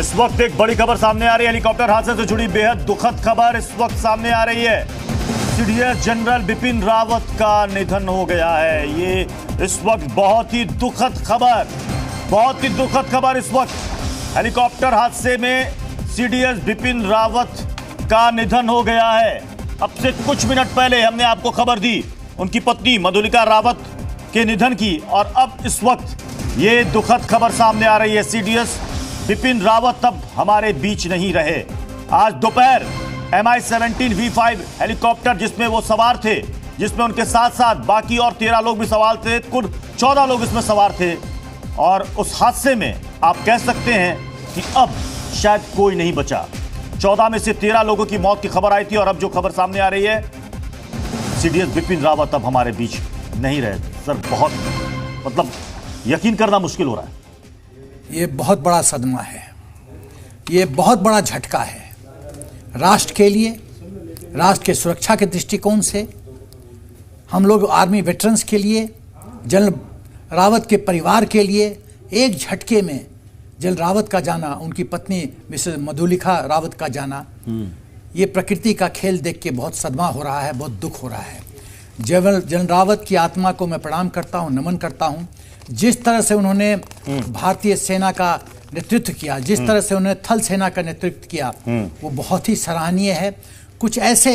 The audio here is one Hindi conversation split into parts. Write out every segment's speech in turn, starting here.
इस वक्त एक बड़ी खबर सामने आ रही है। हेलीकॉप्टर हादसे से जुड़ी बेहद दुखद खबर इस वक्त सामने आ रही है। सीडीएस जनरल बिपिन रावत का निधन हो गया है। ये इस वक्त बहुत ही दुखद खबर इस वक्त। हेलीकॉप्टर हादसे में सीडीएस बिपिन रावत का निधन हो गया है। अब से कुछ मिनट पहले हमने आपको खबर दी उनकी पत्नी मधुलिका रावत के निधन की, और अब इस वक्त ये दुखद खबर सामने आ रही है। सीडीएस बिपिन रावत अब हमारे बीच नहीं रहे। आज दोपहर MI-17 V5 हेलीकॉप्टर जिसमें वो सवार थे, जिसमें उनके साथ साथ बाकी और 13 लोग भी सवार थे, कुल 14 लोग इसमें सवार थे, और उस हादसे में आप कह सकते हैं कि अब शायद कोई नहीं बचा। 14 में से 13 लोगों की मौत की खबर आई थी, और अब जो खबर सामने आ रही है, सीडीएस बिपिन रावत अब हमारे बीच नहीं रहे। सर, बहुत मतलब यकीन करना मुश्किल हो रहा है। ये बहुत बड़ा सदमा है, ये बहुत बड़ा झटका है राष्ट्र के लिए, राष्ट्र के सुरक्षा के दृष्टिकोण से, हम लोग आर्मी वेटरन्स के लिए, जनरल रावत के परिवार के लिए। एक झटके में जनरल रावत का जाना, उनकी पत्नी मिसेस मधुलिका रावत का जाना, ये प्रकृति का खेल देख के बहुत सदमा हो रहा है, बहुत दुख हो रहा है। जनरल रावत की आत्मा को मैं प्रणाम करता हूँ, नमन करता हूँ। जिस तरह से उन्होंने भारतीय सेना का नेतृत्व किया, जिस तरह से उन्होंने थल सेना का नेतृत्व किया, वो बहुत ही सराहनीय है। कुछ ऐसे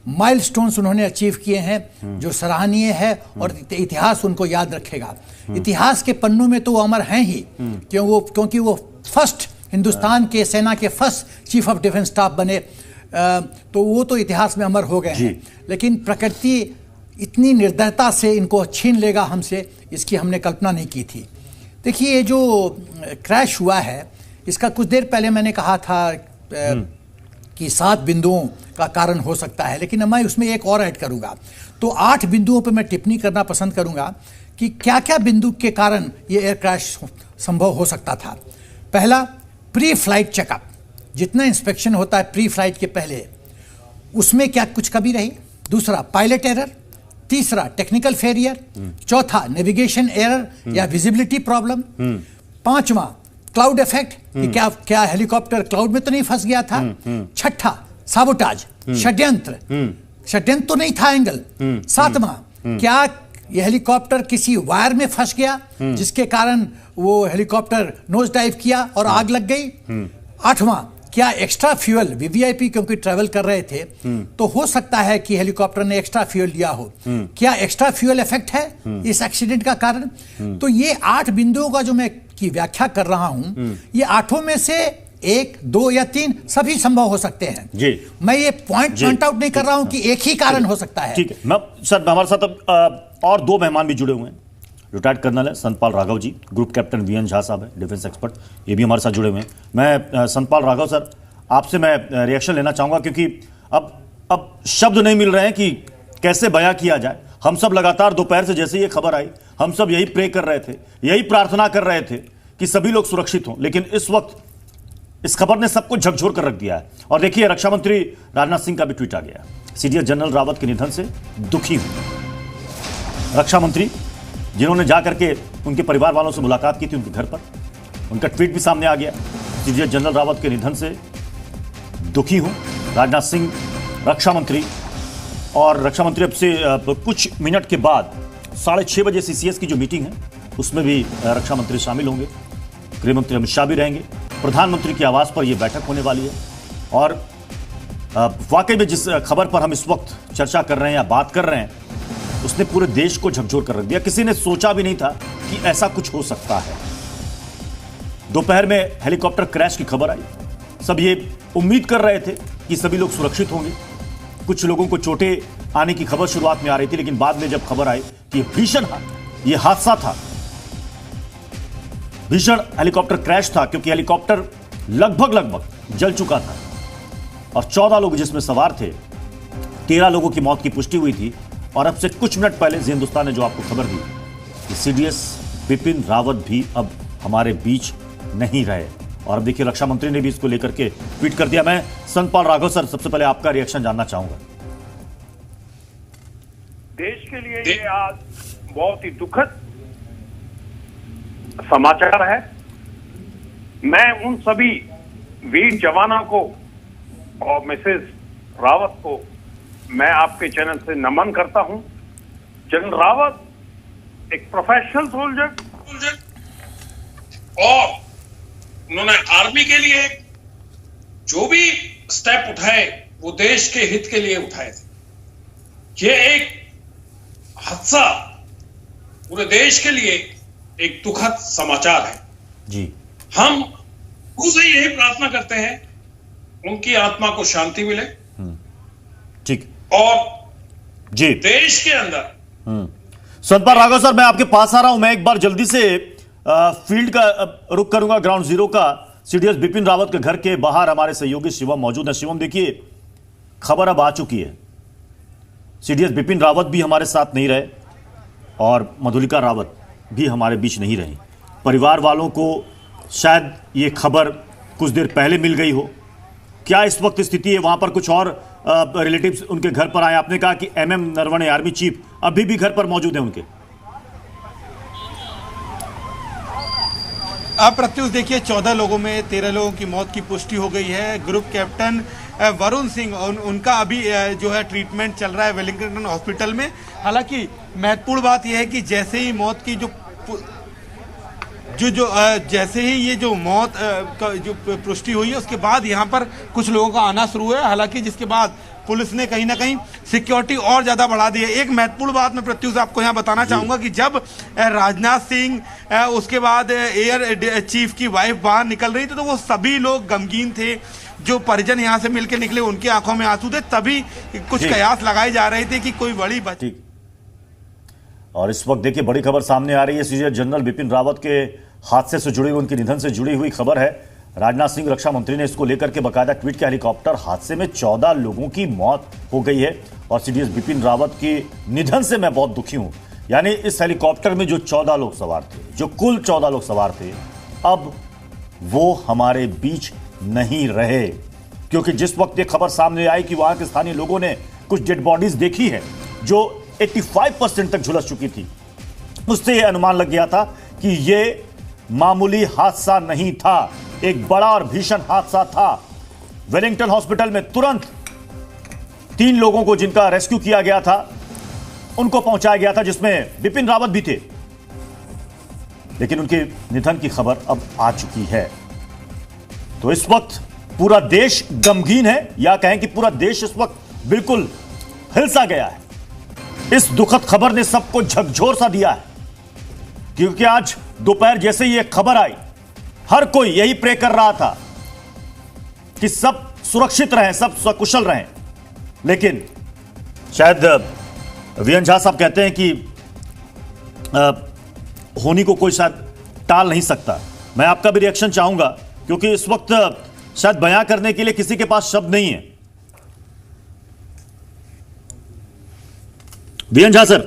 माइलस्टोन्स उन्होंने अचीव किए हैं जो सराहनीय है, और इतिहास उनको याद रखेगा। इतिहास के पन्नों में तो वो अमर हैं ही, क्योंकि वो फर्स्ट हिंदुस्तान के सेना के first chief of defence staff बने, तो वो तो इतिहास में अमर हो गए हैं। लेकिन प्रकृति इतनी निर्दयता से इनको छीन लेगा हमसे, इसकी हमने कल्पना नहीं की थी। देखिए, ये जो क्रैश हुआ है, इसका कुछ देर पहले मैंने कहा था कि 7 बिंदुओं का कारण हो सकता है, लेकिन मैं उसमें एक और ऐड करूंगा। तो 8 बिंदुओं पर मैं टिप्पणी करना पसंद करूंगा कि क्या क्या बिंदु के कारण ये एयर क्रैश संभव हो सकता था। पहला, प्री फ्लाइट चेकअप, जितना इंस्पेक्शन होता है प्री फ्लाइट के पहले, उसमें क्या कुछ कमी रही। दूसरा, पायलट एरर। तीसरा, टेक्निकल फेलियर। चौथा, नेविगेशन एरर या विजिबिलिटी प्रॉब्लम। पांचवा, क्लाउड इफेक्ट, क्या हेलीकॉप्टर क्लाउड में तो नहीं फंस गया था। छठा, साबोटाज, षड्यंत्र तो नहीं था एंगल। सातवां, क्या यह हेलीकॉप्टर किसी वायर में फंस गया जिसके कारण वो हेलीकॉप्टर नोज डाइव किया और आग लग गई। आठवां, क्या एक्स्ट्रा फ्यूल, वीवीआईपी क्योंकि ट्रेवल कर रहे थे, तो हो सकता है कि हेलीकॉप्टर ने एक्स्ट्रा फ्यूल लिया हो। क्या एक्स्ट्रा फ्यूल इफेक्ट है इस एक्सीडेंट का कारण। तो ये 8 बिंदुओं का जो मैं की व्याख्या कर रहा हूं, ये 8 में से 1, 2 या 3 सभी संभव हो सकते हैं जी। मैं ये पॉइंट आउट नहीं कर रहा हूं कि एक ही कारण हो सकता है। ठीक है सर, हमारे साथ अब और 2 मेहमान भी जुड़े हुए हैं। रिटायर्ड कर्नल है Santpal Raghav ji, group captain VN Jha साहब है, डिफेंस एक्सपर्ट, ये भी हमारे साथ जुड़े हुए हैं। मैं संतपाल राघव सर, आपसे मैं रिएक्शन लेना चाहूंगा, क्योंकि अब शब्द नहीं मिल रहे हैं कि कैसे बयां किया जाए। हम सब लगातार दोपहर से जैसे ये खबर आई, हम सब यही प्रे कर रहे थे, यही प्रार्थना कर रहे थे कि सभी लोग सुरक्षित हों, लेकिन इस वक्त इस खबर ने सबको झकझोर कर रख दिया है। और देखिए, रक्षा मंत्री राजनाथ सिंह का भी ट्वीट आ गया, सीडीएस जनरल रावत के निधन से दुखी हूं। रक्षा मंत्री जिन्होंने जाकर के उनके परिवार वालों से मुलाकात की थी उनके घर पर, उनका ट्वीट भी सामने आ गया, सीडीएस जनरल रावत के निधन से दुखी हूं। राजनाथ सिंह रक्षा मंत्री, और रक्षा मंत्री अब से कुछ मिनट के बाद 6:30 बजे CCS की जो मीटिंग है उसमें भी रक्षा मंत्री शामिल होंगे, गृह मंत्री अमित शाह भी रहेंगे, प्रधानमंत्री के आवास पर यह बैठक होने वाली है। और वाकई में जिस खबर पर हम इस वक्त चर्चा कर रहे हैं या बात कर रहे हैं, उसने पूरे देश को झकझोर कर रख दिया। किसी ने सोचा भी नहीं था कि ऐसा कुछ हो सकता है। दोपहर में हेलीकॉप्टर क्रैश की खबर आई, सब ये उम्मीद कर रहे थे कि सभी लोग सुरक्षित होंगे। कुछ लोगों को चोटें आने की खबर शुरुआत में आ रही थी, लेकिन बाद में जब खबर आई कि भीषण ये हादसा था, भीषण हेलीकॉप्टर क्रैश था, क्योंकि हेलीकॉप्टर लगभग जल चुका था, और 14 लोग जिसमें सवार थे, 13 लोगों की मौत की पुष्टि हुई थी। और अब से कुछ मिनट पहले हिंदुस्तान ने जो आपको खबर दी कि सीडीएस बिपिन रावत भी अब हमारे बीच नहीं रहे। और अब देखिए, रक्षा मंत्री ने भी इसको लेकर के ट्वीट कर दिया। मैं संतपाल राघव सर, सबसे पहले आपका रिएक्शन जानना चाहूंगा। देश के लिए ये आज बहुत ही दुखद समाचार है। मैं उन सभी वीर जवानों को और मिसेस रावत को मैं आपके चैनल से नमन करता हूं। जनरल रावत एक प्रोफेशनल सोल्जर और उन्होंने आर्मी के लिए जो भी स्टेप उठाए वो देश के हित के लिए उठाए थे। ये एक हादसा पूरे देश के लिए एक दुखद समाचार है जी। हम उसे यही प्रार्थना करते हैं उनकी आत्मा को शांति मिले ठीक और जी देश के अंदर सतपाल राघव सर, मैं आपके पास आ रहा हूं। मैं एक बार जल्दी से फील्ड का रुख करूंगा, ग्राउंड जीरो का। सीडीएस बिपिन रावत के घर के बाहर हमारे सहयोगी शिवम मौजूद है। शिवम, देखिए खबर अब आ चुकी है, सीडीएस बिपिन रावत भी हमारे साथ नहीं रहे और मधुलिका रावत भी हमारे बीच नहीं रही। परिवार वालों को शायद ये खबर कुछ देर पहले मिल गई हो। क्या इस वक्त स्थिति है वहां पर? कुछ और रिलेटिव्स उनके घर पर आए। आपने कहा कि एमएम नरवणे आर्मी चीफ अभी भी घर पर मौजूद है उनके। अब प्रत्युष देखिए, 14 लोगों में 13 लोगों की मौत की पुष्टि हो गई है। ग्रुप कैप्टन वरुण सिंह उनका अभी जो है ट्रीटमेंट चल रहा है वेलिंगटन हॉस्पिटल में। हालांकि महत्वपूर्ण बात यह है कि जैसे ही मौत की जैसे ही ये जो मौत का जो पुष्टि हुई है उसके बाद यहाँ पर कुछ लोगों का आना शुरू है। हालांकि जिसके बाद पुलिस ने कहीं ना कहीं सिक्योरिटी और ज्यादा बढ़ा दी है। एक महत्वपूर्ण बात मैं प्रत्युष आपको यहाँ बताना चाहूंगा कि जब राजनाथ सिंह उसके बाद एयर चीफ की वाइफ बाहर निकल रही थी तो वो सभी लोग गमगीन थे। जो परिजन यहाँ से मिलकर निकले उनकी आंखों में आंसू थे। तभी कुछ कयास लगाए जा रहे थे कि कोई बड़ी और इस वक्त देखिए बड़ी खबर सामने आ रही है। सीनियर जनरल बिपिन रावत के हादसे से जुड़ी हुई, उनके निधन से जुड़ी हुई खबर है। राजनाथ सिंह रक्षा मंत्री ने इसको लेकर के बकायदा ट्वीट किया। हेलीकॉप्टर हादसे में 14 लोगों की मौत हो गई है और सीडीएस बिपिन रावत के निधन से मैं बहुत दुखी हूं। यानी इस हेलीकॉप्टर में जो 14 लोग सवार थे, जो कुल 14 लोग सवार थे, अब वो हमारे बीच नहीं रहे। क्योंकि जिस वक्त ये खबर सामने आई कि वहां के स्थानीय लोगों ने कुछ डेड बॉडीज देखी है जो 85% तक झुलस चुकी थी, उससे यह अनुमान लग गया था कि यह मामूली हादसा नहीं था, एक बड़ा और भीषण हादसा था। वेलिंगटन हॉस्पिटल में तुरंत 3 लोगों को जिनका रेस्क्यू किया गया था उनको पहुंचाया गया था, जिसमें बिपिन रावत भी थे। लेकिन उनके निधन की खबर अब आ चुकी है। तो इस वक्त पूरा देश गमगीन है, या कहें कि पूरा देश इस वक्त बिल्कुल हिलसा गया है। इस दुखद खबर ने सबको झकझोर सा दिया है, क्योंकि आज दोपहर जैसे ही एक खबर आई, हर कोई यही प्रे कर रहा था कि सब सुरक्षित रहें, सब सकुशल रहें। लेकिन शायद वीएन झा साहब कहते हैं कि होनी को कोई शायद टाल नहीं सकता। मैं आपका भी रिएक्शन चाहूंगा, क्योंकि इस वक्त शायद बयां करने के लिए किसी के पास शब्द नहीं है। वीएन झा सर,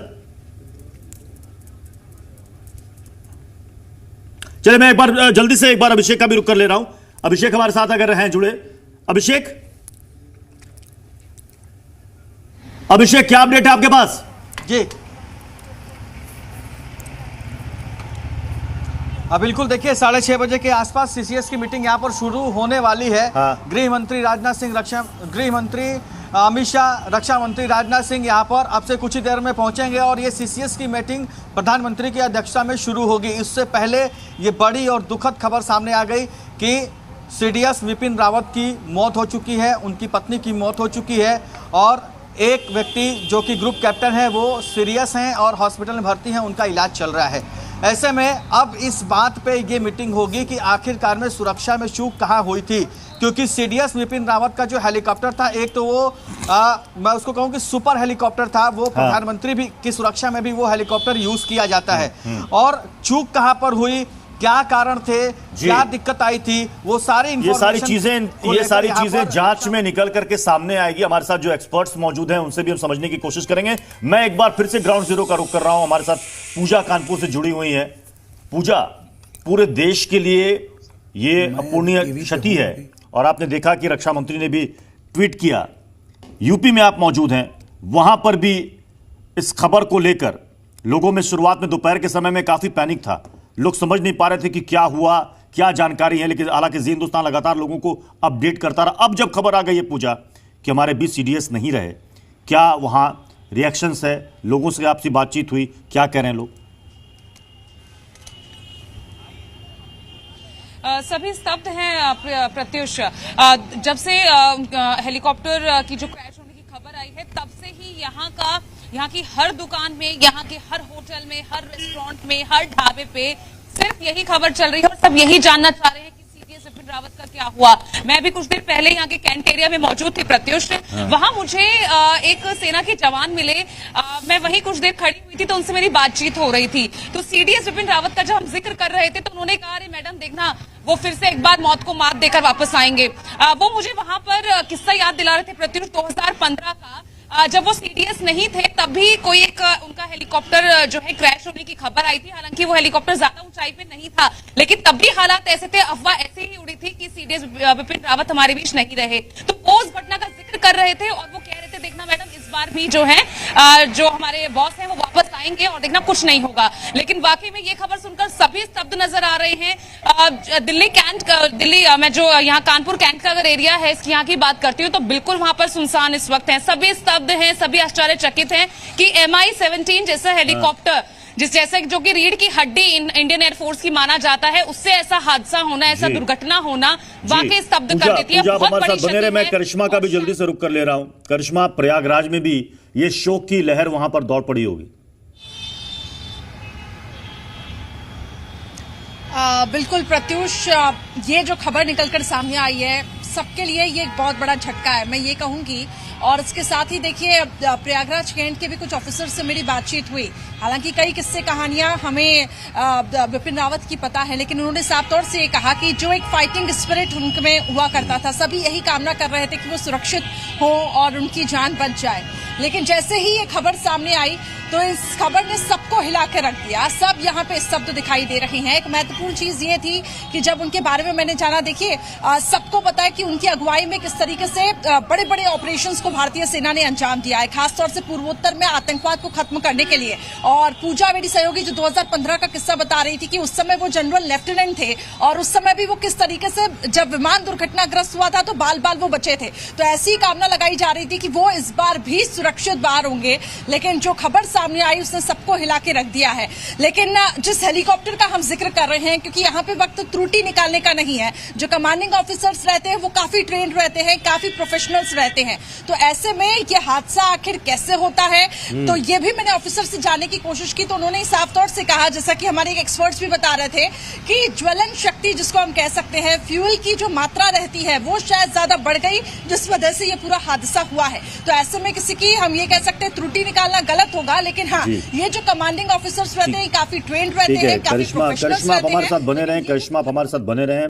चलिए मैं एक बार जल्दी से अभिषेक का भी रुख कर ले रहा हूं। अभिषेक हमारे साथ अगर हैं जुड़े। अभिषेक, क्या अपडेट है आपके पास? जी बिल्कुल, देखिए 6:30 बजे के आसपास सीसीएस की मीटिंग यहां पर शुरू होने वाली है। गृह मंत्री राजनाथ सिंह, गृह मंत्री अमित शाह, रक्षा मंत्री राजनाथ सिंह यहाँ पर अब से कुछ ही देर में पहुंचेंगे और ये सीसीएस की मीटिंग प्रधानमंत्री की अध्यक्षता में शुरू होगी। इससे पहले ये बड़ी और दुखद खबर सामने आ गई कि सीडीएस बिपिन रावत की मौत हो चुकी है, उनकी पत्नी की मौत हो चुकी है और एक व्यक्ति जो कि ग्रुप कैप्टन है वो सीरियस हैं और हॉस्पिटल में भर्ती हैं, उनका इलाज चल रहा है। ऐसे में अब इस बात पे ये मीटिंग होगी कि आखिरकार में सुरक्षा में चूक कहाँ हुई थी, क्योंकि सीडीएस बिपिन रावत का जो हेलीकॉप्टर था, एक तो वो मैं उसको कहूँ कि सुपर हेलीकॉप्टर था, वो प्रधानमंत्री भी की सुरक्षा में भी वो हेलीकॉप्टर यूज किया जाता है। और चूक कहाँ पर हुई, क्या कारण थे, क्या दिक्कत आई थी, वो सारी ये सारी चीजें जांच में निकल करके सामने आएगी। हमारे साथ जो एक्सपर्ट्स मौजूद हैं उनसे भी हम समझने की कोशिश करेंगे। मैं एक बार फिर से ग्राउंड जीरो का रुख कर रहा हूं। हमारे साथ पूजा कानपुर से जुड़ी हुई है। पूजा, पूरे देश के लिए ये अपूर्णीय क्षति है और आपने देखा कि रक्षा मंत्री ने भी ट्वीट किया। यूपी में आप मौजूद हैं, वहां पर भी इस खबर को लेकर लोगों में शुरुआत में दोपहर के समय में काफी पैनिक था। लोग समझ नहीं पा रहे थे कि क्या हुआ, क्या जानकारी है, लेकिन हालांकि जी हिंदुस्तान लगातार लोगों को अपडेट करता रहा। अब जब खबर आ गई है पूजा कि हमारे बीच सीडीएस नहीं रहे, क्या वहां रिएक्शंस है, लोगों से आपसी बातचीत हुई, क्या कह रहे हैं लोग? सभी स्तब्ध हैं प्रत्युष। जब से हेलीकॉप्टर की जो क्रैश होने की खबर आई है तब से ही यहाँ की हर दुकान में, यहाँ के हर होटल में, हर रेस्टोरेंट में, हर ढाबे पे सिर्फ यही खबर चल रही है और सब यही जानना चाह रहे हैं कि सीडीएस विपिन रावत का क्या हुआ। मैं भी कुछ देर पहले यहाँ के कैंट एरिया में मौजूद थी प्रत्युष। वहां मुझे एक सेना के जवान मिले। मैं वहीं कुछ देर खड़ी हुई थी तो उनसे मेरी बातचीत हो रही थी। तो सीडीएस विपिन रावत का जब हम जिक्र कर रहे थे तो उन्होंने कहा, अरे मैडम देखना, वो फिर से एक बार मौत को मात देकर वापस आएंगे। वो मुझे वहां पर किस्सा याद दिला रहे थे प्रत्युष 2015 का, जब वो सीडीएस नहीं थे तब भी कोई एक उनका हेलीकॉप्टर जो है क्रैश होने की खबर आई थी। हालांकि वो हेलीकॉप्टर ज्यादा ऊंचाई पे नहीं था, लेकिन तब भी हालात ऐसे थे, अफवाह ऐसे ही उड़ी थी कि सीडीएस विपिन रावत हमारे बीच नहीं रहे। तो वो उस घटना का जिक्र कर रहे थे और वो कह रहे थे, देखना मैडम इस बार भी जो है जो हमारे बॉस हैं वो वापस आएंगे और देखना कुछ नहीं होगा। लेकिन वाकई में ये खबर सुनकर सभी स्तब्ध नजर आ रहे हैं। दिल्ली मैं जो यहाँ कानपुर कैंट का अगर एरिया है इसकी यहाँ की बात करती हूँ तो बिल्कुल वहां पर सुनसान इस वक्त है। सभी स्तब्ध हैं, सभी आश्चर्यचकित हैं कि MI-17 जैसा हेलीकॉप्टर जैसे जो कि रीढ़ की हड्डी इंडियन एयरफोर्स की माना जाता है, उससे ऐसा हादसा होना, ऐसा दुर्घटना होना वाकई स्तब्ध कर देती है। बहुत बड़ी बने रहे। मैं करिश्मा का भी जल्दी से रुक कर ले रहा हूं। करिश्मा, प्रयागराज में भी ये शोक की लहर वहां पर दौड़ पड़ी होगी। बिल्कुल प्रत्युष, ये जो खबर निकलकर सामने आई है सबके लिए ये एक बहुत बड़ा झटका है, मैं ये कहूंगी। और इसके साथ ही देखिए, प्रयागराज कैंट के भी कुछ ऑफिसर से मेरी बातचीत हुई। हालांकि कई किस्से कहानियां हमें विपिन रावत की पता है, लेकिन उन्होंने साफ तौर से ये कहा कि जो एक फाइटिंग स्पिरिट उनमें हुआ करता था, सभी यही कामना कर रहे थे कि वो सुरक्षित हो और उनकी जान बच जाए। लेकिन जैसे ही ये खबर सामने आई तो इस खबर ने सबको हिला के रख दिया। सब यहाँ पे शब्द दिखाई दे रहे हैं। एक महत्वपूर्ण चीज ये थी कि जब उनके बारे में मैंने जाना, देखिए सबको पता है कि उनकी अगुवाई में किस तरीके से बड़े बड़े ऑपरेशंस को भारतीय सेना ने अंजाम दिया है, खासतौर से पूर्वोत्तर में आतंकवाद को खत्म करने के लिए। और पूजा मेरी सहयोगी जो 2015 का किस्सा बता रही थी कि उस समय वो जनरल लेफ्टिनेंट थे और उस समय भी वो किस तरीके से जब विमान दुर्घटनाग्रस्त हुआ था तो बाल बाल वो बचे थे। तो ऐसी कामना लगाई जा रही थी कि वो इस बार भी सुरक्षित बाहर होंगे। लेकिन जो खबर सामने आई उसने सबको हिला के रख दिया है। लेकिन जिस हेलीकॉप्टर का हम जिक्र कर रहे हैं, क्योंकि यहाँ पे वक्त त्रुटि निकालने का नहीं है, जो कमांडिंग ऑफिसर्स रहते हैं वो काफी ट्रेंड रहते हैं, काफी प्रोफेशनल्स रहते हैं। तो ऐसे में ये हादसा आखिर कैसे होता है, तो ये भी मैंने ऑफिसर से जानने की कोशिश की। तो उन्होंने साफ तौर से कहा, जैसा कि हमारे एक एक्सपर्ट्स भी बता रहे थे, कि ज्वलन शक्ति जिसको हम कह सकते हैं, फ्यूल की जो मात्रा रहती है वो शायद ज्यादा बढ़ गई, जिस वजह से ये पूरा हादसा हुआ है। तो ऐसे में किसी की हम ये कह सकते हैं त्रुटि निकालना गलत होगा, लेकिन हाँ, ये जो कमांडिंग ऑफिसर्स रहते हैं काफी ट्रेंड रहते हैं, काफी प्रोफेशनल्स रहते हैं। करिश्मा आप हमारे साथ बने रहें।